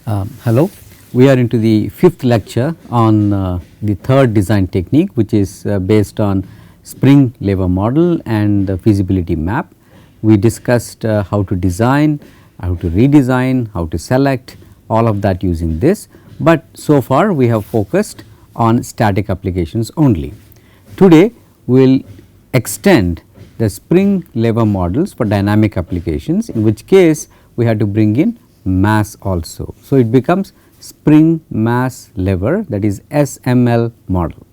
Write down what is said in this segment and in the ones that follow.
Hello, we are into the fifth lecture on the third design technique, which is based on spring lever model and the feasibility map. We discussed how to design, how to redesign, how to select, all of that using this, but so far we have focused on static applications only. Today we will extend the spring lever models for dynamic applications, in which case we have to bring in mass also. So, it becomes spring mass lever, that is SML model,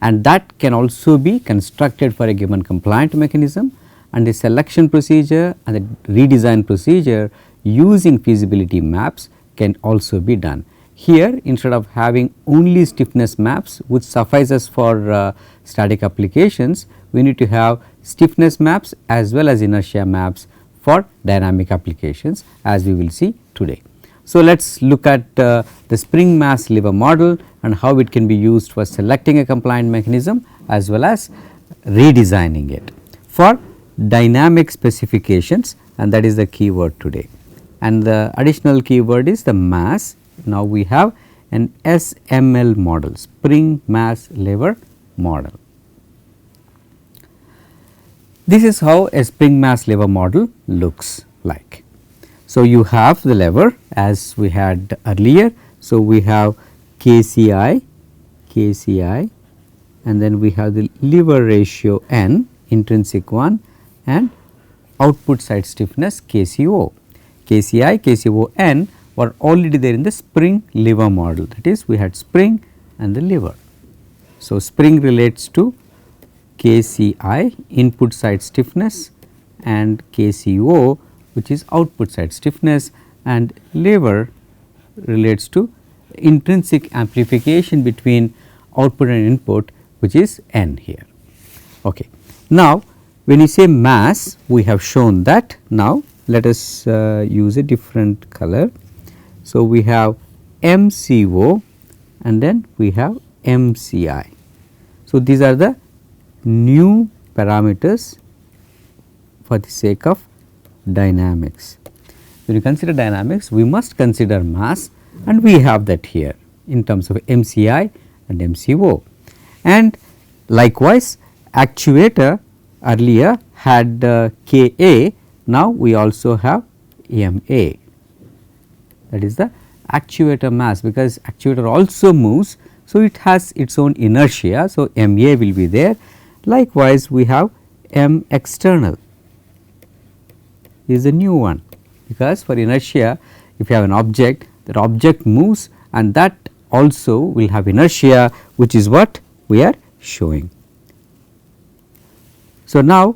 and that can also be constructed for a given compliant mechanism, and the selection procedure and the redesign procedure using feasibility maps can also be done. Here, instead of having only stiffness maps which suffices for static applications, we need to have stiffness maps as well as inertia maps for dynamic applications, as we will see today. So, let us look at the spring mass lever model and how it can be used for selecting a compliant mechanism as well as redesigning it for dynamic specifications, and that is the keyword today. And the additional keyword is the mass. Now, we have an SML model, spring mass lever model. This is how a spring mass lever model looks like. So, you have the lever as we had earlier. So, we have KCI, and then we have the lever ratio N, intrinsic one, and output side stiffness KCO. KCI, KCO N were already there in the spring lever model, that is we had spring and the lever. So, spring relates to KCI, input side stiffness, and KCO, which is output side stiffness, and lever relates to intrinsic amplification between output and input, which is N here. Okay. Now, when you say mass, we have shown that. Now, let us use a different color. So, we have MCO and then we have MCI. So, these are the new parameters for the sake of dynamics. When you consider dynamics, we must consider mass, and we have that here in terms of MCI and MCO. And likewise, actuator earlier had KA, now we also have MA, that is the actuator mass, because actuator also moves. So, it has its own inertia. So, MA will be there. Likewise, we have M external is a new one, because for inertia, if you have an object, that object moves and that also will have inertia, which is what we are showing. So, now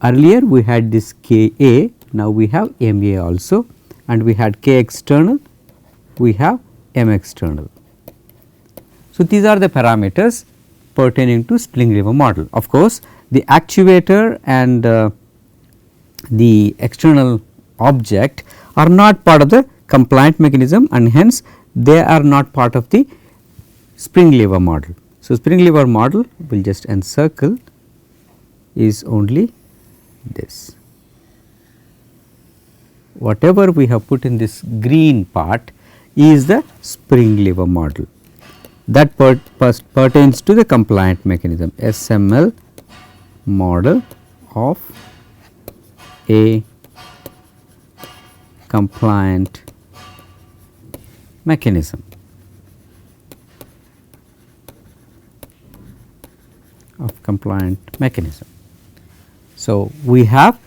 earlier we had this KA, now we have MA also, and we had K external, we have M external. So, these are the parameters pertaining to spring lever model. Of course, the actuator and the external object are not part of the compliant mechanism, and hence they are not part of the spring lever model. So, spring lever model we will just encircle is only this. Whatever we have put in this green part is the spring lever model that pertains to the compliant mechanism, SML model of a compliant mechanism. So, we have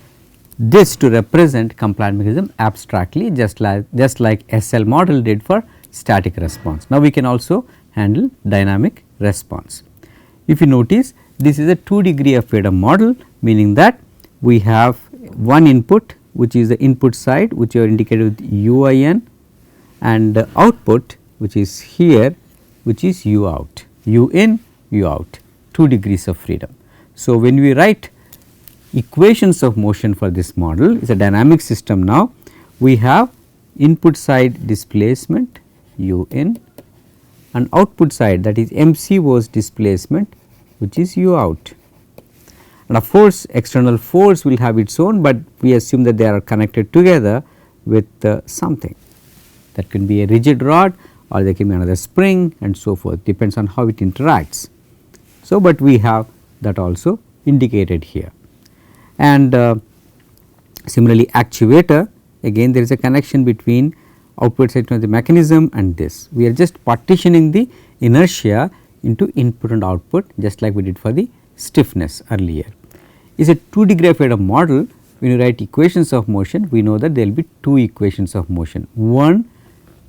this to represent compliant mechanism abstractly, just like SL model did for static response. Now, we can also handle dynamic response. If you notice, this is a 2 degree of freedom model, meaning that we have one input, which is the input side, which you are indicated with UIN, and the output, which is here, which is U out, U in, U out, 2 degrees of freedom. So, when we write equations of motion for this model, it is a dynamic system. Now, we have input side displacement U in and output side, that is MCO's displacement, which is U out. And of course, external force will have its own, but we assume that they are connected together with something. that can be a rigid rod or there can be another spring and so forth, depends on how it interacts. So, but we have that also indicated here. And similarly actuator, again there is a connection between output section of the mechanism and this. We are just partitioning the inertia into input and output, just like we did for the stiffness earlier. Is a 2D degree of freedom model. When you write equations of motion, we know that there will be two equations of motion, one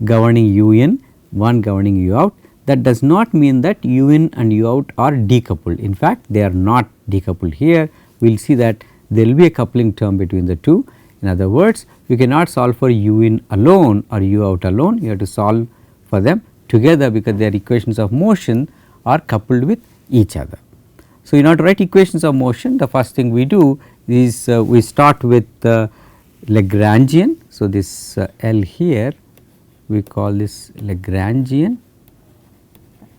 governing u in, one governing u out. That does not mean that u in and u out are decoupled. In fact, they are not decoupled here. We will see that there will be a coupling term between the two. In other words, you cannot solve for u in alone or u out alone, you have to solve for them together because their equations of motion are coupled with each other. So, in order to write equations of motion, the first thing we do is we start with Lagrangian. So, this L here we call this Lagrangian,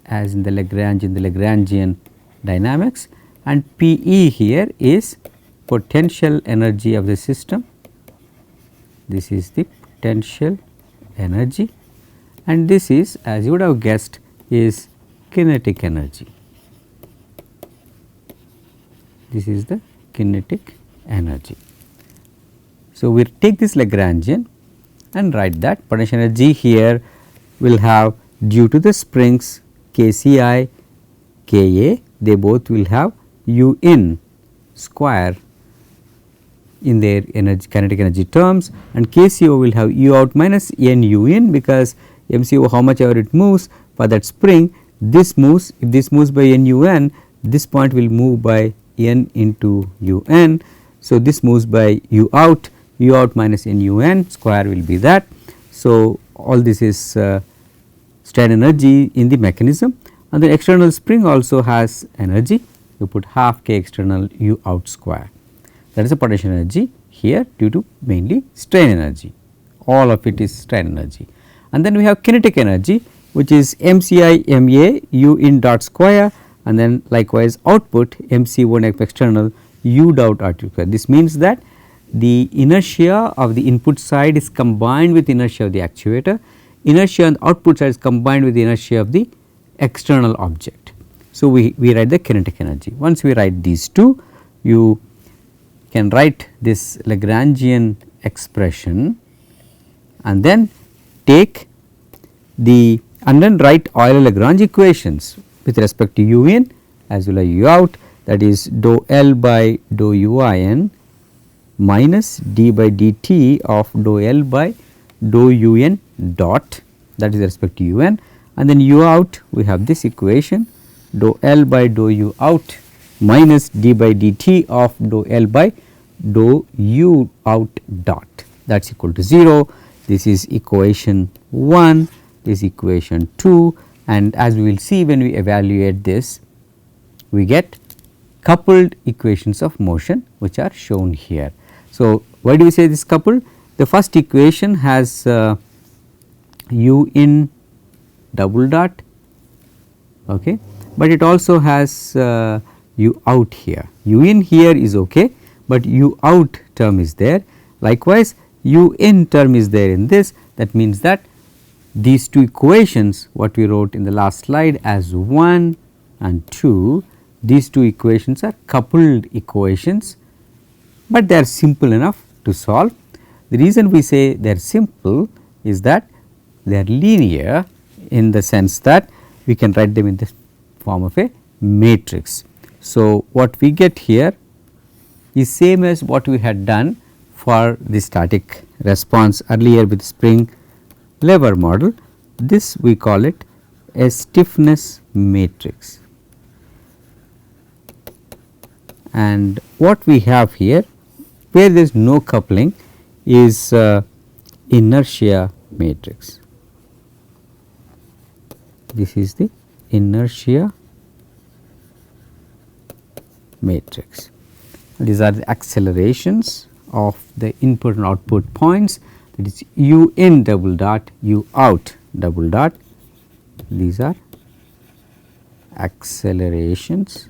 as in the Lagrangian dynamics, and Pe here is potential energy of the system. This is the potential energy, and this is, as you would have guessed, is kinetic energy. This is the kinetic energy. So, we take this Lagrangian and write that potential energy here will have, due to the springs KCI, Ka, they both will have u in square in their energy kinetic energy terms, and KCO will have u out minus n u in, because MCO how much ever it moves for that spring, this moves, if this moves by n u n, this point will move by n into u n. So, this moves by u out minus n u n square will be that. So, all this is strain energy in the mechanism, and the external spring also has energy. You put half k external u out square, that is the potential energy here due to mainly strain energy, all of it is strain energy. And then we have kinetic energy, which is MCI MA u in dot square, and then likewise output MC1 F external u dot RT square. This means that the inertia of the input side is combined with inertia of the actuator, inertia on the output side is combined with the inertia of the external object. So, we write the kinetic energy. Once we write these two, you can write this Lagrangian expression and then take the and then write Euler-Lagrange equations with respect to u in as well as u out, that is dou L by dou u I n minus d by dt of dou L by dou u n dot, that is with respect to u n, and then u out we have this equation dou L by dou u out minus d by dt of dou L by dou u out dot, that is equal to 0. This is equation 1, this equation 2, and as we will see when we evaluate this, we get coupled equations of motion which are shown here. So, why do we say this coupled? The first equation has u in double dot, okay, but it also has u out here. U in here is okay, but u out term is there. Likewise, u in term is there in this. That means that these two equations, what we wrote in the last slide as 1 and 2, these two equations are coupled equations, but they are simple enough to solve. The reason we say they are simple is that they are linear in the sense that we can write them in the form of a matrix. So, what we get here is same as what we had done for the static response earlier with spring lever model. This we call it a stiffness matrix, and what we have here where there is no coupling is inertia matrix. This is the inertia matrix. These are the accelerations of the input and output points, that is u in double dot, u out double dot. These are accelerations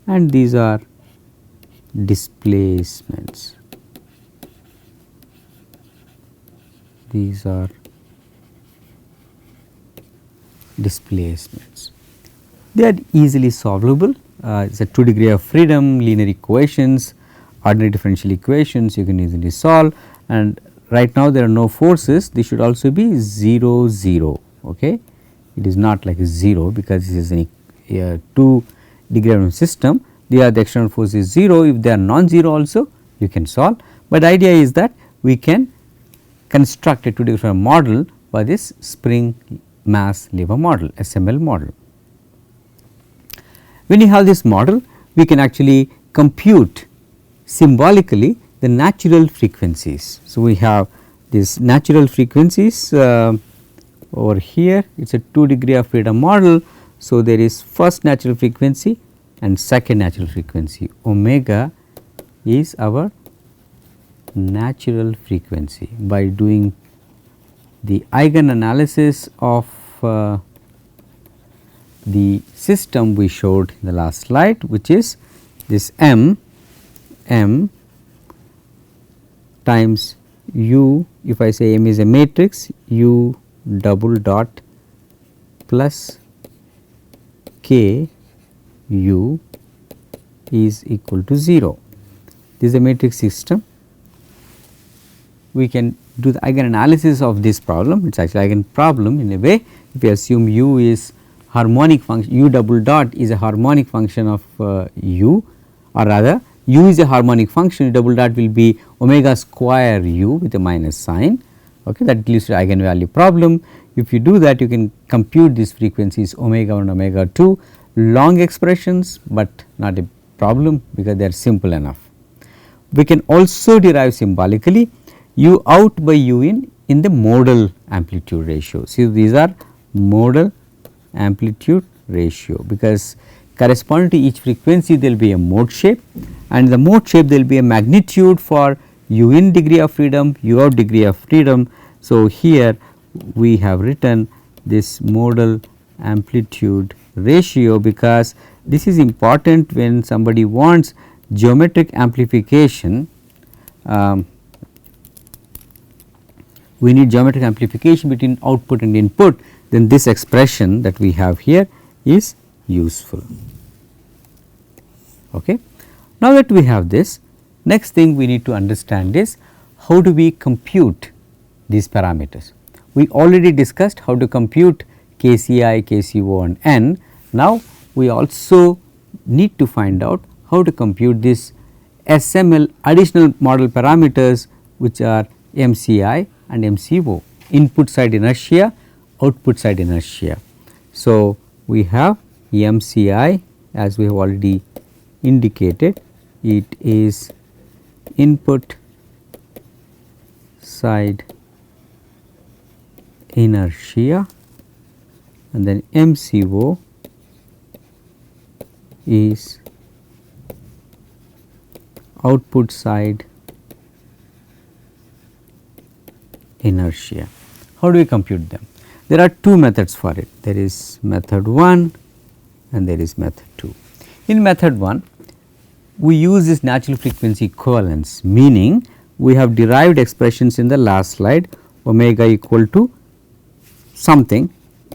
and these are displacements. these are displacements. They are easily solvable. It is a 2 degree of freedom, linear equations, ordinary differential equations you can easily solve, and right now there are no forces. This should also be 0 0. Okay. It is not like 0 because this is a 2 degree of system. The external force is 0. If they are non-zero also you can solve, but the idea is that we can construct a 2 degree freedom model by this spring mass lever model, SML model. When you have this model, we can actually compute symbolically the natural frequencies. So, we have these natural frequencies over here, it is a 2 degree of freedom model. So, there is first natural frequency and second natural frequency, omega is our natural frequency. By doing the eigen analysis of the system we showed in the last slide, which is this m times u, if I say m is a matrix, u double dot plus k u is equal to 0. This is a matrix system. We can do the eigen analysis of this problem, it is actually eigen problem in a way. If we assume u is harmonic function, u double dot is a harmonic function of u, or rather u is a harmonic function, u double dot will be omega square u with a minus sign. Okay, that leads to eigenvalue problem. If you do that, you can compute these frequencies omega 1 omega 2, long expressions, but not a problem because they are simple enough. We can also derive symbolically u out by u in the modal amplitude ratio. See, these are modal amplitude ratio, because corresponding to each frequency there will be a mode shape, and the mode shape there will be a magnitude for u in degree of freedom, u out degree of freedom. So, here we have written this modal amplitude ratio, because this is important when somebody wants geometric amplification. We need geometric amplification between output and input, then this expression that we have here is useful. Okay. Now that we have this, next thing we need to understand is how do we compute these parameters. We already discussed how to compute KCI, KCO and N. Now we also need to find out how to compute this SML additional model parameters, which are MCI and MCO, input side inertia, output side inertia. So, we have MCI, as we have already indicated, it is input side inertia, and then MCO is output side inertia. How do we compute them? There are two methods for it. There is method 1 and there is method 2. In method 1, we use this natural frequency equivalence, meaning we have derived expressions in the last slide, omega equal to something.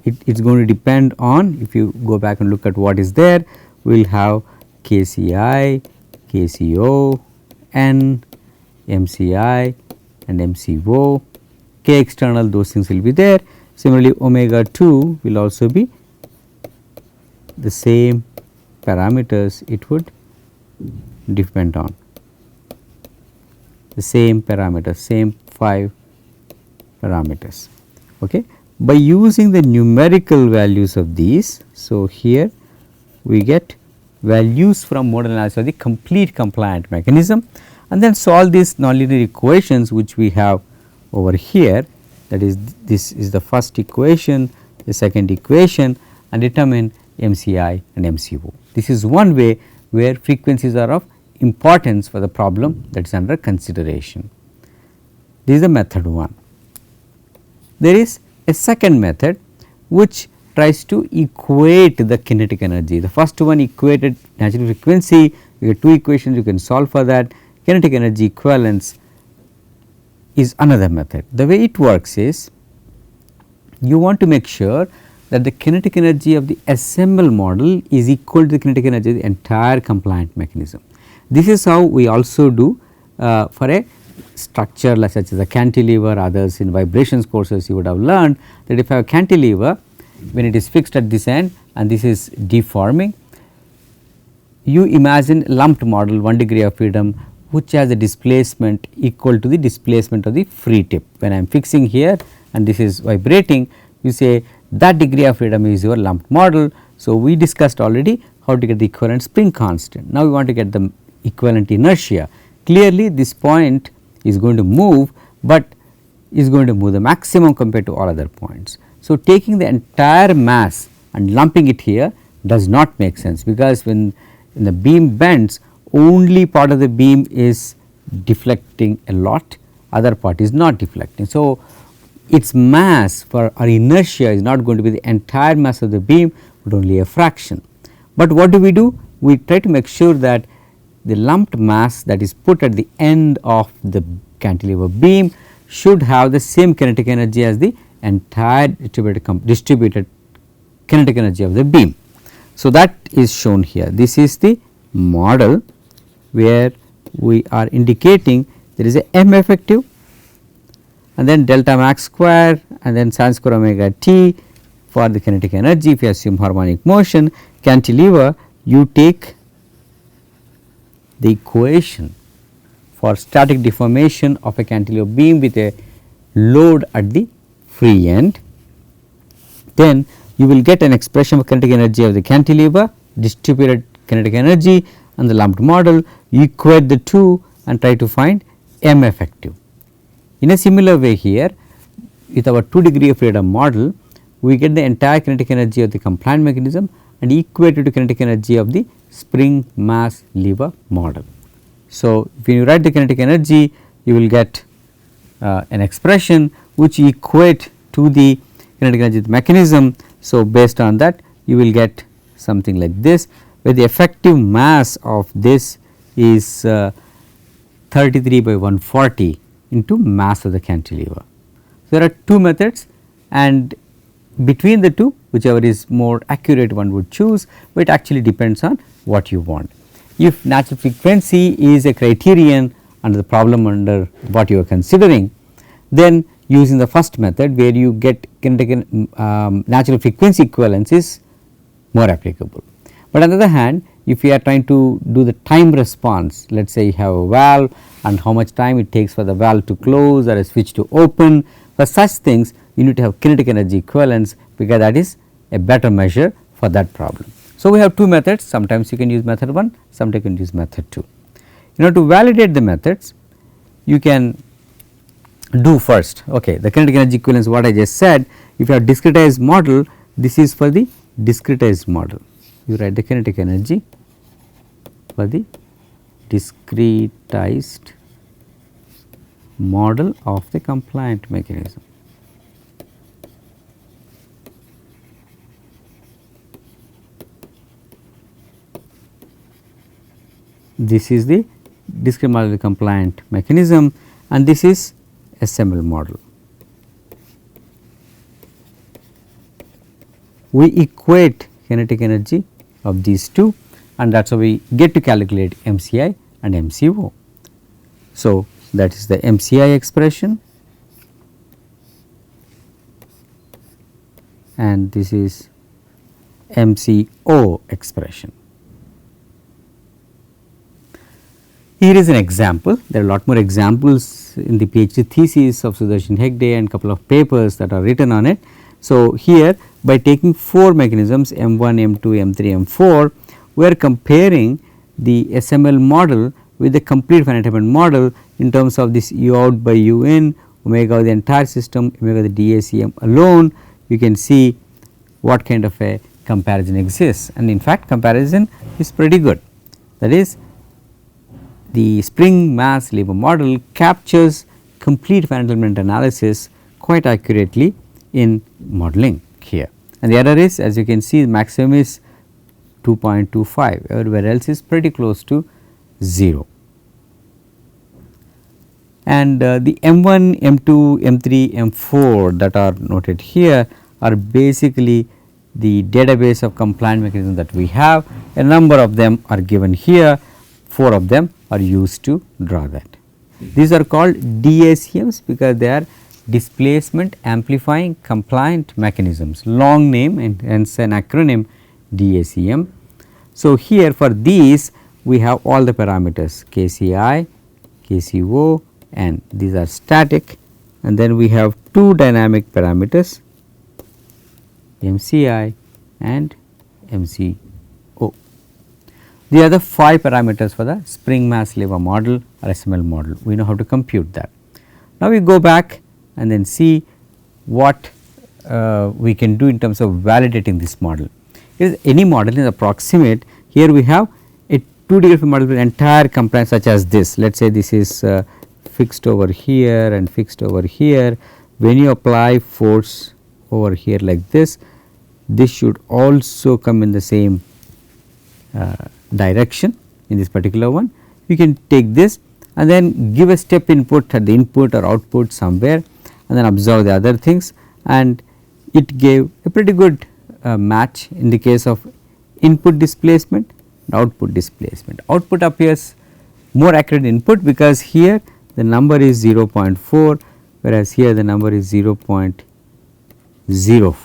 It is going to depend on, if you go back and look at what is there, we will have KCI, KCO, N, MCI and MCO, K external, those things will be there. Similarly, omega 2 will also be the same parameters, it would depend on the same parameters, same 5 parameters. Okay. By using the numerical values of these, so here we get values from modal analysis of the complete compliant mechanism, and then solve these nonlinear equations which we have over here, that is, this is the first equation, the second equation, and determine MCI and MCO. This is one way where frequencies are of importance for the problem that is under consideration. This is the method 1. There is a second method which tries to equate the kinetic energy. The first one equated natural frequency, you get two equations, you can solve for that. Kinetic energy equivalence is another method. The way it works is, you want to make sure that the kinetic energy of the SML model is equal to the kinetic energy of the entire compliant mechanism. This is how we also do for a structure like such as a cantilever. Others in vibrations courses you would have learned that if I have a cantilever, when it is fixed at this end and this is deforming, you imagine lumped model 1 degree of freedom which has a displacement equal to the displacement of the free tip. When I am fixing here and this is vibrating, you say that degree of freedom is your lumped model. So, we discussed already how to get the equivalent spring constant. Now, we want to get the equivalent inertia. Clearly, this point is going to move, but is going to move the maximum compared to all other points. So, taking the entire mass and lumping it here does not make sense, because when the beam bends, only part of the beam is deflecting a lot, other part is not deflecting. So, its mass for or inertia is not going to be the entire mass of the beam, but only a fraction. But what do? We try to make sure that the lumped mass that is put at the end of the cantilever beam should have the same kinetic energy as the entire distributed kinetic energy of the beam. So, that is shown here. This is the model where we are indicating there is a M effective and then delta max square and then sin square omega t for the kinetic energy. If you assume harmonic motion cantilever, you take the equation for static deformation of a cantilever beam with a load at the free end, then you will get an expression of kinetic energy of the cantilever, distributed kinetic energy and the lumped model. You equate the two and try to find M effective. In a similar way here, with our 2 degree of freedom model, we get the entire kinetic energy of the compliant mechanism and equate it to kinetic energy of the spring mass lever model. So, when you write the kinetic energy, you will get an expression which equate to the kinetic energy of the mechanism. So, based on that you will get something like this, where the effective mass of this is 33 by 140 into mass of the cantilever. There are two methods, and between the two whichever is more accurate one would choose, but it actually depends on what you want. If natural frequency is a criterion under the problem under what you are considering, then using the first method where you get kinetic natural frequency equivalence is more applicable. But on the other hand, if you are trying to do the time response, let us say you have a valve and how much time it takes for the valve to close or a switch to open, for such things you need to have kinetic energy equivalence, because that is a better measure for that problem. So, we have two methods, sometimes you can use method 1, sometimes you can use method 2. In order to validate the methods, you can do first, okay, the kinetic energy equivalence what I just said. If you have discretized model, this is for the discretized model. You write the kinetic energy for the discretized model of the compliant mechanism. This is the discrete model of the compliant mechanism and this is SML model. We equate kinetic energy of these two, and that is how we get to calculate MCI and MCO. So, that is the MCI expression and this is MCO expression. Here is an example. There are a lot more examples in the PhD thesis of Sudarshan Hegde and couple of papers that are written on it. So, here by taking 4 mechanisms M1, M2, M3, M4, we are comparing the SML model with the complete finite element model in terms of this U out by U in, omega of the entire system, omega of the DACM alone. You can see what kind of a comparison exists, and in fact comparison is pretty good. That is, the spring mass lever model captures complete finite element analysis quite accurately in modeling here, and the error is, as you can see, maximum is 2.25, everywhere else is pretty close to 0. and the M1, M2, M3, M4 that are noted here are basically the database of compliant mechanisms that we have. A number of them are given here, 4 of them are used to draw that. These are called DACMs because they are displacement amplifying compliant mechanisms, long name and hence an acronym DACM. So, here for these we have all the parameters KCI, KCO, and these are static, and then we have 2 dynamic parameters MCI and MCO. These are the 5 parameters for the spring mass lever model or SML model. We know how to compute that. Now, we go back and then see what we can do in terms of validating this model. If any model is approximate, here we have a 2D graphic model with entire compliance such as this. Let us say this is fixed over here and fixed over here. When you apply force over here like this should also come in the same direction in this particular one. We can take this and then give a step input at the input or output somewhere and then observe the other things, and it gave a pretty good match in the case of input displacement and output displacement. Output appears more accurate input because here the number is 0.4 whereas here the number is 0.04.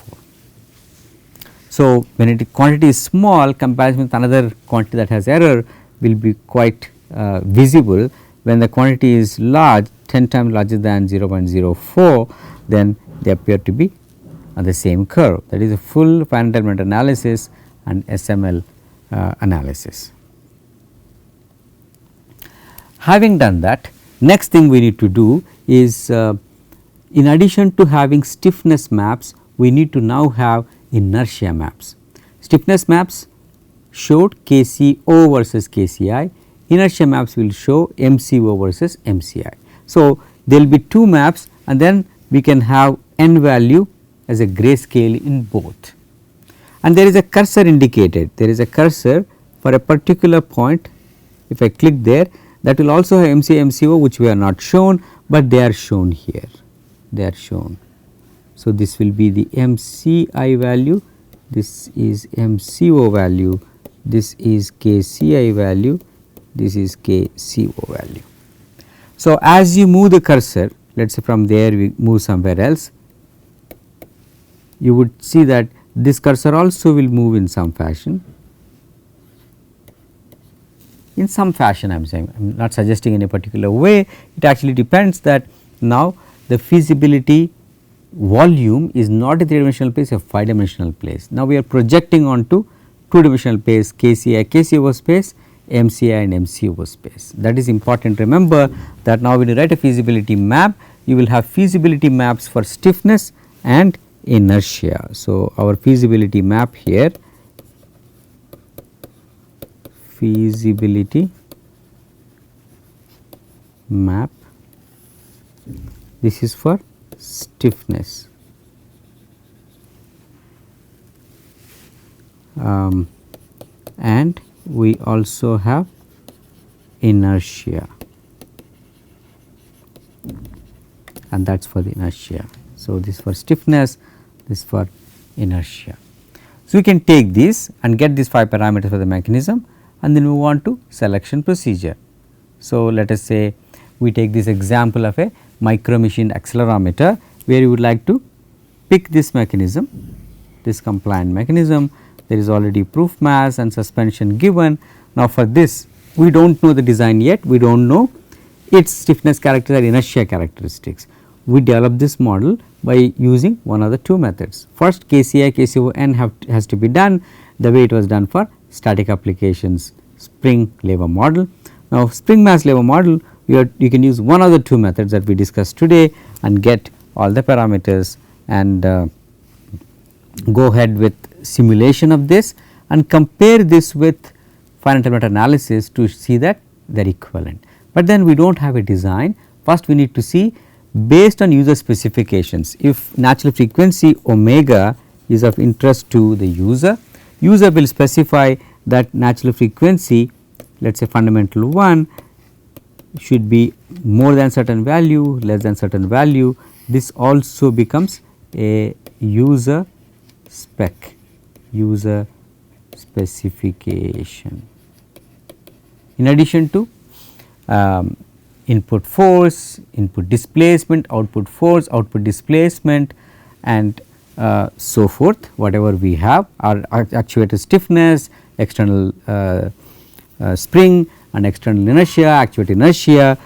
So, when quantity is small comparison with another quantity that has error will be quite visible. When the quantity is large 10 times larger than 0.04, then they appear to be on the same curve, that is a full finite element analysis and SML analysis. Having done that, next thing we need to do is in addition to having stiffness maps, we need to now have inertia maps. Stiffness maps showed KCO versus KCI, inertia maps will show MCO versus MCI. So, there will be 2 maps and then we can have n value as a grayscale in both, and there is a cursor indicated. There is a cursor for a particular point. If I click there, that will also have MCI, MCO which we are not shown, but they are shown here, they are shown. So, this will be the MCI value, this is MCO value, this is KCI value, this is KCO value. So, as you move the cursor, let us say from there we move somewhere else, you would see that this cursor also will move in some fashion. In some fashion I am saying, I am not suggesting in a particular way, it actually depends that now the feasibility volume is not a 3-dimensional place, a 5-dimensional place. Now, we are projecting onto 2-dimensional space KCI, KCO space, MCI and MCO space. That is important. Remember that now when you write a feasibility map, you will have feasibility maps for stiffness and inertia. So, our feasibility map here, feasibility map, this is for stiffness, and we also have inertia, and that is for the inertia. So, this for stiffness, this for inertia. So, we can take this and get these 5 parameters for the mechanism and then move on to selection procedure. So, let us say we take this example of a micro machined accelerometer where you would like to pick this mechanism, this compliant mechanism. There is already proof mass and suspension given. Now, for this we do not know the design yet, we do not know its stiffness characteristics or inertia characteristics. We develop this model by using one of the 2 methods. First KCI, KCON has to be done the way it was done for static applications spring lever model. Now, spring mass lever model you can use one of the 2 methods that we discussed today and get all the parameters and go ahead with simulation of this and compare this with finite element analysis to see that they are equivalent. But then we do not have a design. First we need to see based on user specifications, if natural frequency omega is of interest to the user will specify that natural frequency, let us say fundamental 1 should be more than certain value, less than certain value. This also becomes a user spec, user specification. In addition to input force, input displacement, output force, output displacement, and so forth, whatever we have, our actuator stiffness, external spring and external inertia, actuator inertia.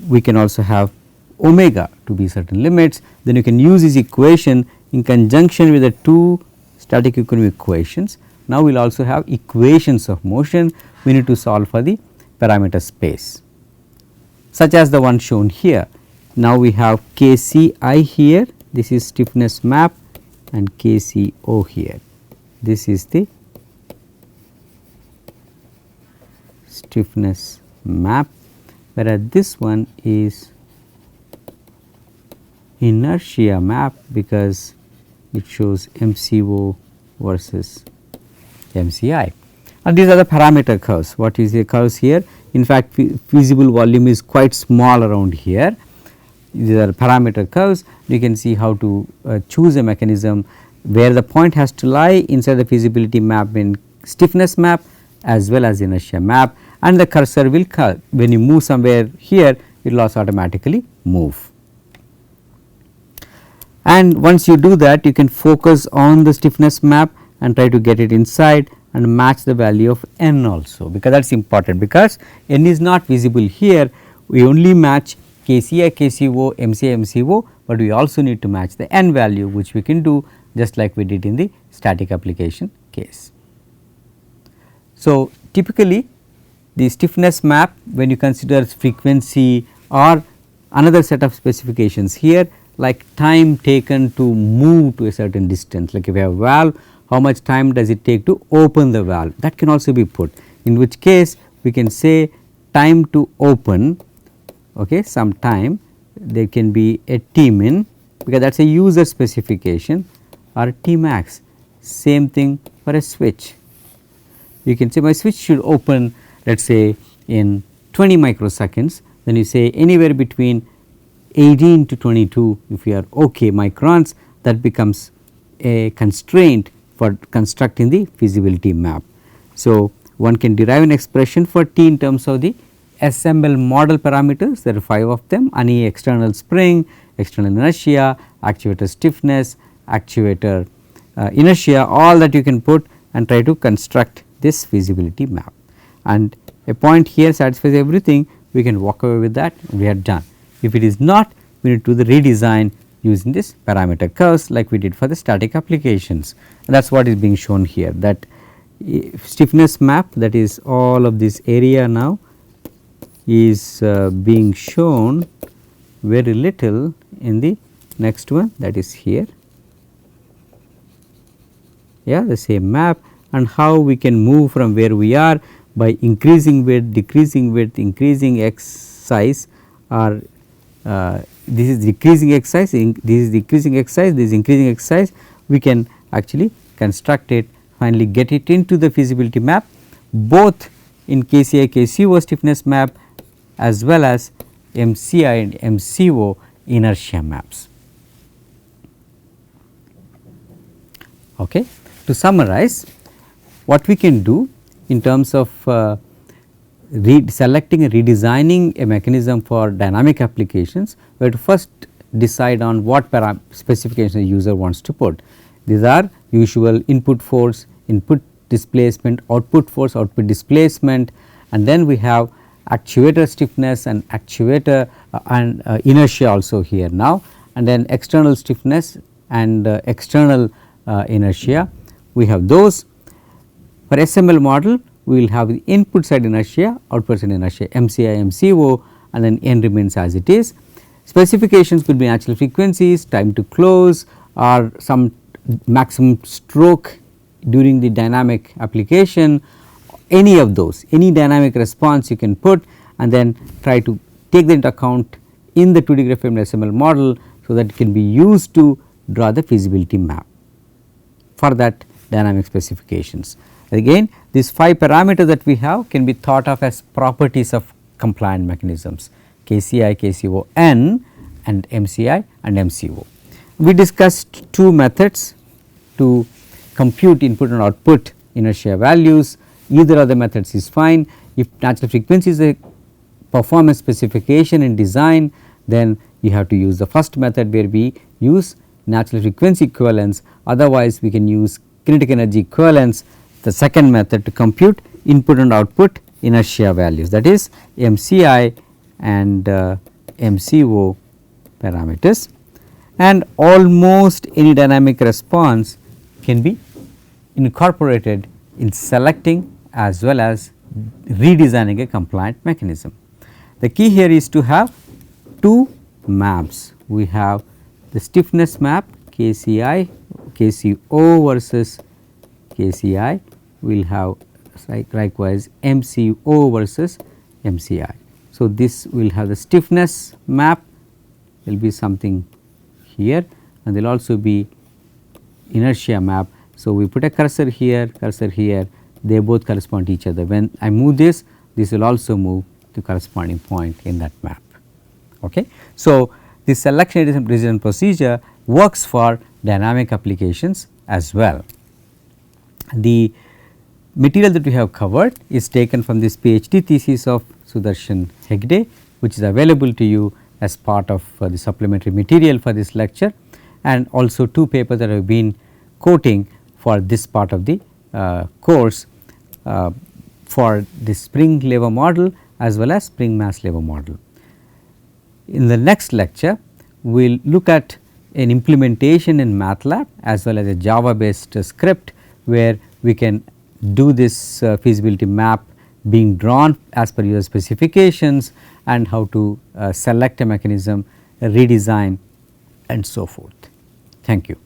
We can also have omega to be certain limits. Then you can use this equation in conjunction with the two static equilibrium equations. Now, we will also have equations of motion. We need to solve for the parameter space, such as the one shown here. Now, we have KCI here, this is stiffness map, and KCO here, this is the stiffness map, whereas this one is inertia map because it shows MCO versus MCI. And these are the parameter curves. What is the curves here? In fact, feasible volume is quite small around here. These are parameter curves. You can see how to choose a mechanism where the point has to lie inside the feasibility map in stiffness map as well as inertia map, and the cursor will curve. When you move somewhere here, it will also automatically move. And once you do that, you can focus on the stiffness map and try to get it inside and match the value of n also, because that is important, because n is not visible here. We only match KCI, KCO, MCI, MCO, but we also need to match the n value, which we can do just like we did in the static application case. So, typically the stiffness map, when you consider frequency or another set of specifications here, like time taken to move to a certain distance, like if you have a valve, how much time does it take to open the valve, that can also be put, in which case we can say time to open, okay, some time, there can be a T min, because that is a user specification, or T max, same thing for a switch. You can say my switch should open, let us say in 20 microseconds, then you say anywhere between 18 to 22, if you are okay microns, that becomes a constraint for constructing the feasibility map. So, one can derive an expression for T in terms of the SML model parameters, there are 5 of them: any external spring, external inertia, actuator stiffness, actuator inertia, all that you can put and try to construct this feasibility map. And a point here satisfies everything, we can walk away with that, we are done. If it is not, we need to do the redesign using this parameter curves like we did for the static applications, and that is what is being shown here, that stiffness map, that is all of this area now is being shown very little in the next one, that is here, yeah, the same map, and how we can move from where we are by increasing width, decreasing width, increasing x size, or this is decreasing x size, this is decreasing x size, this is increasing x size, we can actually construct it, finally get it into the feasibility map, both in KCI, KCO stiffness map as well as MCI and MCO inertia maps. Okay. To summarize, what we can do in terms of selecting and redesigning a mechanism for dynamic applications, we have to first decide on what specifications the user wants to put. These are usual input force, input displacement, output force, output displacement, and then we have actuator stiffness and actuator and inertia also here now, and then external stiffness and external inertia. We have those. For SML model, we will have the input side inertia, output side inertia, MCI, MCO, and then n remains as it is. Specifications could be natural frequencies, time to close, or some maximum stroke during the dynamic application, any of those, any dynamic response you can put, and then try to take that into account in the 2D graph SML model, so that it can be used to draw the feasibility map for that dynamic specifications. Again, these 5 parameters that we have can be thought of as properties of compliant mechanisms KCI, KCON and MCI and MCO. We discussed two methods to compute input and output inertia values. Either of the methods is fine. If natural frequency is a performance specification in design, then you have to use the first method where we use natural frequency equivalence, otherwise we can use kinetic energy equivalence, the second method, to compute input and output inertia values, that is MCI and MCO parameters, and almost any dynamic response can be incorporated in selecting as well as redesigning a compliant mechanism. The key here is to have two maps. We have the stiffness map KCI, KCO versus KCI, we will have likewise MCO versus MCI. So, this will have the stiffness map will be something here, and there will also be inertia map. So, we put a cursor here, they both correspond to each other. When I move this, this will also move to corresponding point in that map. Okay. So, the selection decision procedure works for dynamic applications as well. The material that we have covered is taken from this PhD thesis of Sudarshan Hegde, which is available to you as part of the supplementary material for this lecture, and also two papers that have been quoting for this part of the course for the spring lever model as well as spring mass lever model. In the next lecture, we will look at an implementation in MATLAB as well as a Java based script where we can do this feasibility map being drawn as per your specifications, and how to select a mechanism, redesign and so forth. Thank you.